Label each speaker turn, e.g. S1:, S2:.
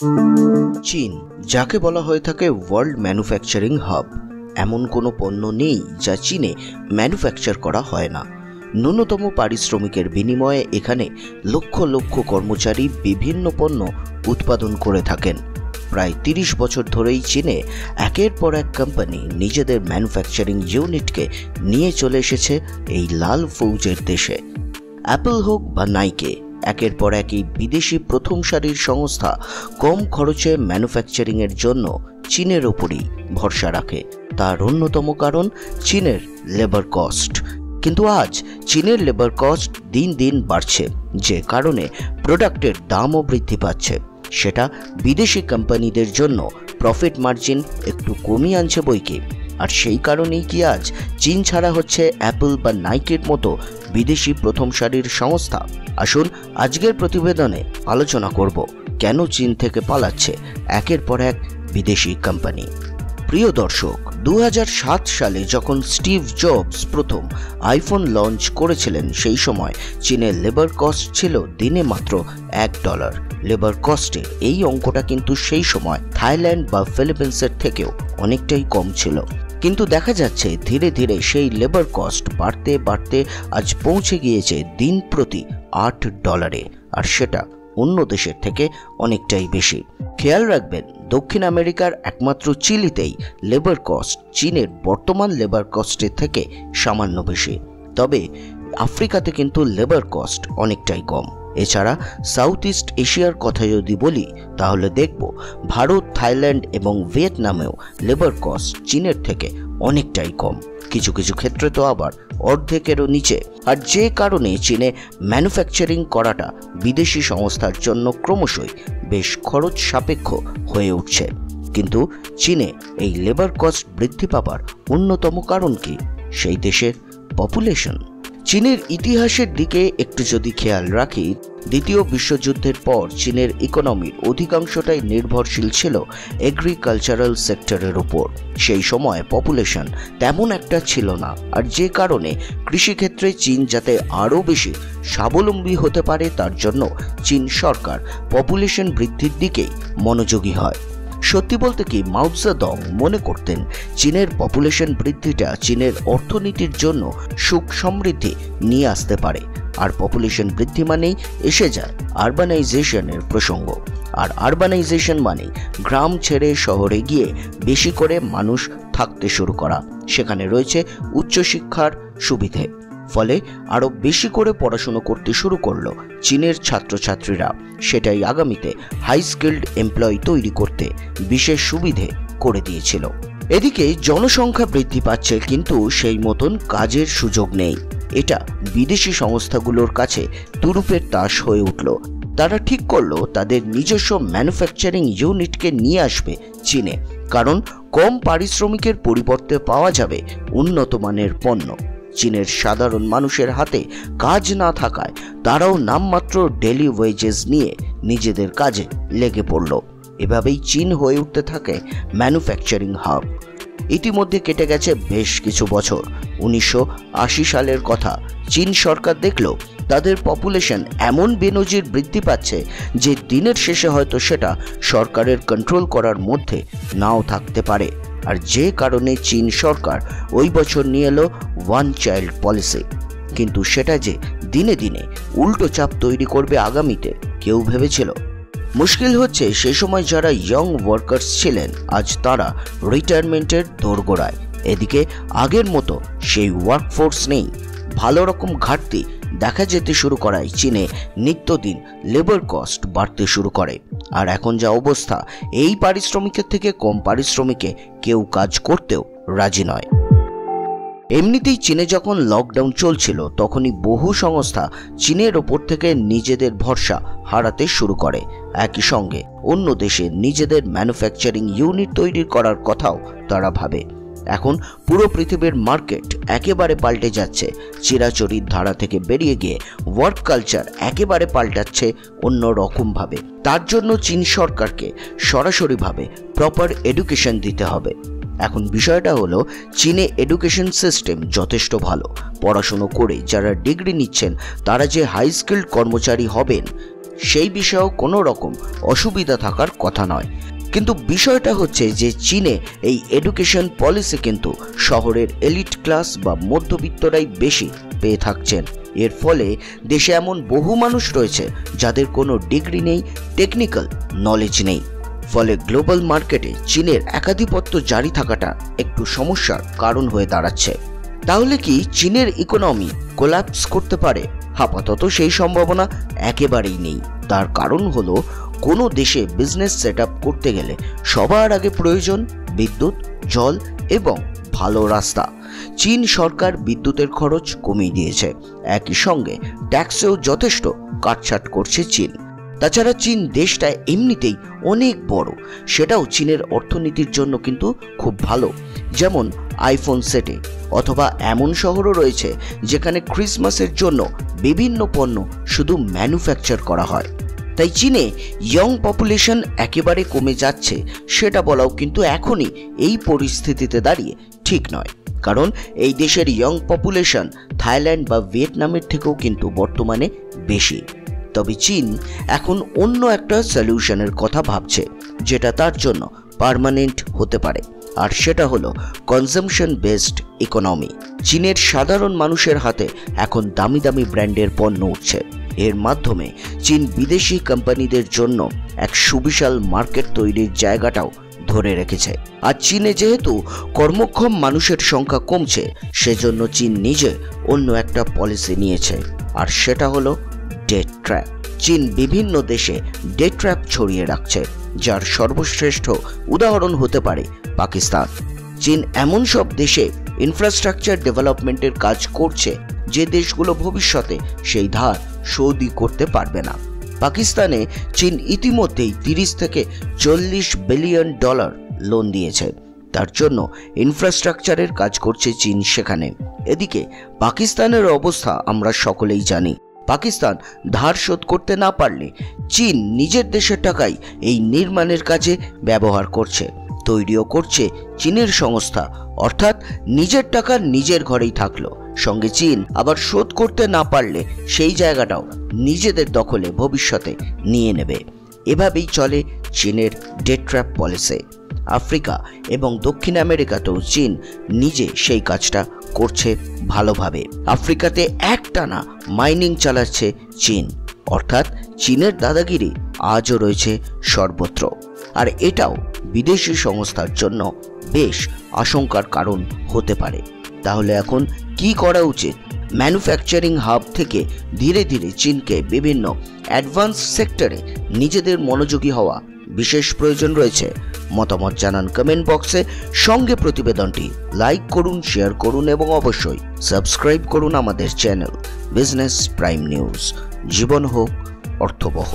S1: চীন, যাকে বলা হয়ে থাকে ওয়ার্ল্ড ম্যানুফ্যাকচারিং হাব, এমন কোনো পণ্য নেই যা চীনে ম্যানুফ্যাকচার করা হয় না। ন্যূনতম পারিশ্রমিকের বিনিময়ে এখানে লক্ষ লক্ষ কর্মচারী বিভিন্ন পণ্য উৎপাদন করে থাকেন। প্রায় 30 বছর ধরেই চীনে একের পর এক কোম্পানি নিজেদের ম্যানুফ্যাকচারিং ইউনিটকে নিয়ে চলে এসেছে এই লাল ফৌজের দেশে। অ্যাপল হোক বা নাইকে, একের পর এক এই বিদেশি প্রথম সারির সংস্থা কম খরচে ম্যানুফ্যাকচারিংয়ের জন্য চীনের ওপরই ভরসা রাখে। তার অন্যতম কারণ চীনের লেবার কস্ট। কিন্তু আজ চীনের লেবার কস্ট দিন দিন বাড়ছে, যে কারণে প্রোডাক্টের দামও বৃদ্ধি পাচ্ছে। সেটা বিদেশি কোম্পানিদের জন্য প্রফিট মার্জিন একটু কমিয়ে আনছে বইকি। আর সেই কারণেই কি আজ চীন ছাড়া হচ্ছে অ্যাপল বা নাইকের মতো বিদেশি প্রথম সারির সংস্থা। আসুন আজকের প্রতিবেদনে আলোচনা করব কেন চীন থেকে পালাচ্ছে একের পর এক বিদেশি কোম্পানি। প্রিয় দর্শক, 2007 সালে যখন স্টিভ জবস প্রথম আইফোন লঞ্চ করেছিলেন, সেই সময় চীনের লেবার কস্ট ছিল দিনে মাত্র $1। লেবার কস্টের এই অঙ্কটা কিন্তু সেই সময় থাইল্যান্ড বা ফিলিপিন্সের থেকেও অনেকটাই কম ছিল। কিন্তু দেখা যাচ্ছে ধীরে ধীরে সেই লেবার কস্ট বাড়তে বাড়তে আজ পৌঁছে গিয়েছে দিন প্রতি $8, আর সেটা অন্য দেশের থেকে অনেকটাই বেশি। খেয়াল রাখবেন, দক্ষিণ আমেরিকার একমাত্র চিলিতেই লেবার কস্ট চীনের বর্তমান লেবার কস্টের থেকে সামান্য বেশি। তবে আফ্রিকাতে কিন্তু লেবার কস্ট অনেকটাই কম। এছাড়া সাউথ ইস্ট এশিয়ার কথা যদি বলি, তাহলে দেখব ভারত, থাইল্যান্ড এবং ভিয়েতনামেও লেবার কস্ট চীনের থেকে অনেকটাই কম, কিছু কিছু ক্ষেত্রে তো আবার অর্ধেকেরও নিচে। আর যে কারণে চীনে ম্যানুফ্যাকচারিং করাটা বিদেশি সংস্থার জন্য ক্রমশই বেশ খরচ সাপেক্ষ হয়ে উঠছে। কিন্তু চীনে এই লেবার কস্ট বৃদ্ধি পাবার অন্যতম কারণ কি? সেই দেশের পপুলেশন। চীনের ইতিহাসের দিকে একটু যদি খেয়াল রাখি, দ্বিতীয় বিশ্বযুদ্ধের পর চীনের ইকোনমির অধিকাংশটাই নির্ভরশীল ছিল এগ্রিকালচারাল সেক্টরের উপর। সেই সময় পপুলেশন তেমন একটা ছিল না, আর যে কারণে কৃষিক্ষেত্রে চীন যাতে আরও বেশি স্বাবলম্বী হতে পারে, তার জন্য চীন সরকার পপুলেশন বৃদ্ধির দিকেই মনোযোগী হয়। সত্যি বলতে কি, মাও জেদং মনে করতেন চীনের পপুলেশন বৃদ্ধিটা চীনের অর্থনীতির জন্য সুখ সমৃদ্ধি নিয়ে আসতে পারে। আর পপুলেশন বৃদ্ধি মানেই এসে যায় আরবানাইজেশনের প্রসঙ্গ। আর আরবানাইজেশন মানে গ্রাম ছেড়ে শহরে গিয়ে বেশি করে মানুষ থাকতে শুরু করা। সেখানে রয়েছে উচ্চশিক্ষার সুবিধে, ফলে আরও বেশি করে পড়াশুনো করতে শুরু করলো চীনের ছাত্রছাত্রীরা। সেটাই আগামীতে হাই স্কিল্ড এমপ্লয়ি তৈরি করতে বিশেষ সুবিধে করে দিয়েছিল। এদিকে জনসংখ্যা বৃদ্ধি পাচ্ছে, কিন্তু সেই মতন কাজের সুযোগ নেই। এটা বিদেশি সংস্থাগুলোর কাছে তুরুপের তাস হয়ে উঠল। তারা ঠিক করলো তাদের নিজস্ব ম্যানুফ্যাকচারিং ইউনিটকে নিয়ে আসবে চীনে, কারণ কম পারিশ্রমিকের পরিবর্তে পাওয়া যাবে উন্নত মানের পণ্য। চীনের সাধারণ মানুষের হাতে কাজ না থাকায় তারাও নামমাত্র ডেলি ওয়েজেস নিয়ে নিজেদের কাজে লেগে পড়ল। এভাবেই চীন হয়ে উঠতে থাকে ম্যানুফ্যাকচারিং হাব। ইতিমধ্যে কেটে গেছে বেশ কিছু বছর। 1980 সালের কথা। চীন সরকার দেখল তাদের পপুলেশন এমন বেনজির বৃদ্ধি পাচ্ছে যে দিনের শেষে হয়তো সেটা সরকারের কন্ট্রোল করার মধ্যে নাও থাকতে পারে। আর যে কারণে চীন সরকার ওই বছর নিয়ে এলো ওয়ান চাইল্ড পলিসি। কিন্তু সেটা যে দিনে দিনে উল্টো চাপ তৈরি করবে আগামীতে, কেউ ভেবেছিল? মুশকিল হচ্ছে সে সময় যারা ইয়ং ওয়ার্কার্স ছিলেন, আজ তারা রিটায়ারমেন্টের দোরগোড়ায়। এদিকে আগের মতো সেই ওয়ার্কফোর্স নেই। ভালো রকম ঘাটতি দেখা যেতে শুরু করায় চীনে নিত্যদিন লেবার কস্ট বাড়তে শুরু করে। আর এখন যা অবস্থা, এই পারিশ্রমিকের থেকে কম পারিশ্রমিকে কেউ কাজ করতেও রাজি নয়। এমনিতেই চীনে যখন লকডাউন চলছিল, তখনই বহু সংস্থা চীনের ওপর থেকে নিজেদের ভরসা হারাতে শুরু করে। একই সঙ্গে অন্য দেশে নিজেদের ম্যানুফ্যাকচারিং ইউনিট তৈরি করার কথাও তারা ভাবে। এখন পুরো পৃথিবীর মার্কেট একেবারে পাল্টে যাচ্ছে। চিরাচরিত ধারা থেকে বেরিয়ে গিয়ে ওয়ার্ক কালচার একেবারে পাল্টাচ্ছে অন্য রকমভাবে। তার জন্য চীন সরকারকে সরাসরিভাবে প্রপার এডুকেশন দিতে হবে। এখন বিষয়টা হলো, চীনে এডুকেশন সিস্টেম যথেষ্ট ভালো। পড়াশুনো করে যারা ডিগ্রি নিচ্ছেন তারা যে হাই স্কিল্ড কর্মচারী হবেন, সেই বিষয়েও কোনো রকম অসুবিধা থাকার কথা নয়। কিন্তু বিষয়টা হচ্ছে যে চীনে এই এডুকেশন পলিসি কিন্তু শহরের এলিট ক্লাস বা মধ্যবিত্তরাই বেশি পেয়ে থাকছেন। এর ফলে দেশে এমন বহু মানুষ রয়েছে যাদের কোনো ডিগ্রি নেই, টেকনিক্যাল নলেজ নেই। ফলে গ্লোবাল মার্কেটে চীনের একাধিপত্য জারি থাকাটা একটু সমস্যার কারণ হয়ে দাঁড়াচ্ছে। তাহলে কি চীনের ইকোনমি কোল্যাপস করতে পারে? আপাতত সেই সম্ভাবনা একেবারেই নেই। তার কারণ হলো কোনো দেশে বিজনেস সেট আপ করতে গেলে সবার আগে প্রয়োজন বিদ্যুৎ, জল এবং ভালো রাস্তা। চীন সরকার বিদ্যুতের খরচ কমিয়ে দিয়েছে, একই সঙ্গে ট্যাক্সেও যথেষ্ট কাটছাট করছে চীন। তাছাড়া চীন দেশটা এমনিতেই অনেক বড়, সেটাও চীনের অর্থনীতির জন্য কিন্তু খুব ভালো। যেমন আইফোন সেটে, অথবা এমন শহরও রয়েছে যেখানে ক্রিসমাসের জন্য বিভিন্ন পণ্য শুধু ম্যানুফ্যাকচার করা হয়। তাই চীনে ইয়ং পপুলেশন একেবারে কমে যাচ্ছে সেটা বলাও কিন্তু এখনই এই পরিস্থিতিতে দাঁড়িয়ে ঠিক নয়। কারণ এই দেশের ইয়ং পপুলেশন থাইল্যান্ড বা ভিয়েতনামের থেকেও কিন্তু বর্তমানে বেশি। তবে চীন এখন অন্য একটা সলিউশনের কথা ভাবছে, যেটা তার জন্য পার্মানেন্ট হতে পারে, আর সেটা হলো কনজাম্পশন বেসড ইকোনমি। চীনের সাধারণ মানুষের হাতে এখন দামি দামি ব্র্যান্ডের পণ্য উঠছে। এর মাধ্যমে চীন বিদেশি কোম্পানিদের জন্য এক সুবিশাল মার্কেট তৈরির জায়গাটাও ধরে রেখেছে। আর চীনে যেহেতু কর্মক্ষম মানুষের সংখ্যা কমছে, সেজন্য চীন নিজে অন্য একটা পলিসি নিয়েছে, আর সেটা হলো ডেট ট্র্যাপ। চীন বিভিন্ন দেশে ডেট ট্র্যাপ ছড়িয়ে রাখছে, যার সর্বশ্রেষ্ঠ উদাহরণ হতে পারে পাকিস্তান। চীন এমন সব দেশে ইনফ্রাস্ট্রাকচার ডেভেলপমেন্টের কাজ করছে যে দেশগুলো ভবিষ্যতে সেই ধার শোধই করতে পারবে না। পাকিস্তানে চীন ইতিমধ্যেই 30 থেকে 40 বিলিয়ন ডলার লোন দিয়েছে। তার জন্য ইনফ্রাস্ট্রাকচারের কাজ করছে চীন সেখানে। এদিকে পাকিস্তানের অবস্থা আমরা সকলেই জানি। পাকিস্তান ধার শোধ করতে না পারলে চীন নিজের দেশের টাকাই এই নির্মাণের কাজে ব্যবহার করছে, তৈরিও করছে চীনের সংস্থা, অর্থাৎ নিজের টাকা নিজের ঘরেই থাকলো। সঙ্গে চীন আবার শোধ করতে না পারলে সেই জায়গাটাও নিজেদের দখলে ভবিষ্যতে নিয়ে নেবে। এভাবেই চলে চীনের ডেট ট্র্যাপ পলিসি। আফ্রিকা এবং দক্ষিণ আমেরিকাতেও চীন নিজে সেই কাজটা করছে ভালোভাবে। আফ্রিকাতে একটানা মাইনিং চালাচ্ছে চীন, অর্থাৎ চীনের দাদাগিরি আজও রয়েছে সর্বত্র। আর এটাও বিদেশি সংস্থার জন্য বেশ আশঙ্কার কারণ হতে পারে। তাহলে এখন কি করা উচিত? ম্যানুফ্যাকচারিং হাব থেকে ধীরে ধীরে চীনকে বিভিন্ন অ্যাডভান্স সেক্টরে নিজেদের মনোযোগী হওয়া বিশেষ প্রয়োজন রয়েছে। মতামত জানান কমেন্ট বক্সে। সঙ্গে প্রতিবেদনটি লাইক করুন, শেয়ার করুন এবং অবশ্যই সাবস্ক্রাইব করুন আমাদের চ্যানেল বিজনেস প্রাইম নিউজ। জীবন হোক অর্থবহ।